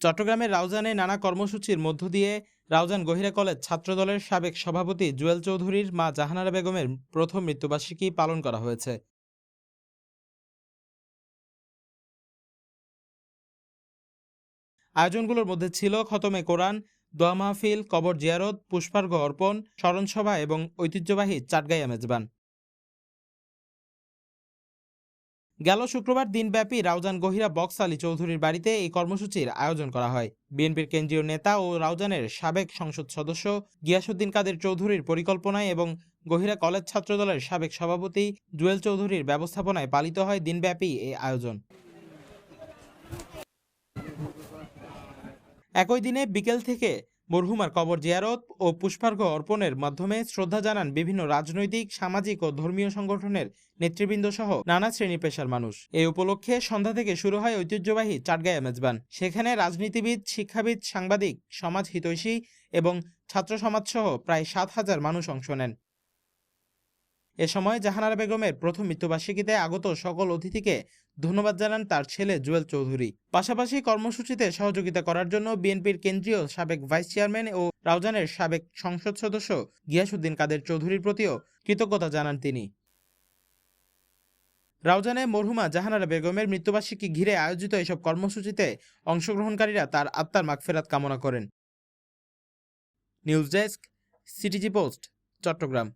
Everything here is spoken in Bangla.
চট্টগ্রামের রাউজানে নানা কর্মসূচির মধ্য দিয়ে রাউজান গহিরা কলেজ ছাত্রদলের সাবেক সভাপতি জুয়েল চৌধুরীর মা জাহানারা বেগমের প্রথম মৃত্যুবার্ষিকী পালন করা হয়েছে। আয়োজনগুলোর মধ্যে ছিল খতমে কোরআন, দোয়া মাহফিল, কবর জিয়ারত, পুষ্পার্ঘ্য অর্পণ, স্মরণসভা এবং ঐতিহ্যবাহী চাটগাইয়া মেজবান। গেল শুক্রবার দিনব্যাপী রাউজান গহিরা বক্স আলী চৌধুরীর বাড়িতে এই কর্মসূচির আয়োজন করা হয়। বিএনপির কেন্দ্রীয় নেতা ও রাউজানের সাবেক সংসদ সদস্য গিয়াসউদ্দিন কাদের চৌধুরীর পরিকল্পনায় এবং গহিরা কলেজ ছাত্রদলের সাবেক সভাপতি জুয়েল চৌধুরীর ব্যবস্থাপনায় পালিত হয় দিনব্যাপী এই আয়োজন। একই দিনে বিকেল থেকে মরহুমার কবর জিয়ারত ও পুষ্পার্ঘ্য অর্পণের মাধ্যমে শ্রদ্ধা জানান বিভিন্ন রাজনৈতিক, সামাজিক ও ধর্মীয় সংগঠনের নেতৃবৃন্দ সহ নানা শ্রেণী পেশার মানুষ। এই উপলক্ষে সন্ধ্যা থেকে শুরু হয় ঐতিহ্যবাহী চাটগাইয়া মেজবান। সেখানে রাজনীতিবিদ, শিক্ষাবিদ, সাংবাদিক, সমাজ হিতৈষী এবং ছাত্র সমাজ সহ প্রায় ৭,০০০ মানুষ অংশ নেন। এ সময় জাহানারা বেগমের প্রথম মৃত্যুবার্ষিকীতে আগত সকল অতিথিকে ধন্যবাদ জানান তার ছেলে জুয়েল চৌধুরী। পাশাপাশি কর্মসূচিতে সহযোগিতা করার জন্য বিএনপির কেন্দ্রীয় সাবেক ভাইস চেয়ারম্যান ও রাউজানের সাবেক সংসদ সদস্য গিয়াসউদ্দিন কাদের চৌধুরীর প্রতিও কৃতজ্ঞতা জানান তিনি। রাউজানে মরহুমা জাহানারা বেগমের মৃত্যুবার্ষিকী ঘিরে আয়োজিত এসব কর্মসূচিতে অংশগ্রহণকারীরা তার আত্মার মাগফিরাত কামনা করেন। News desk, CTG post, Chittagong.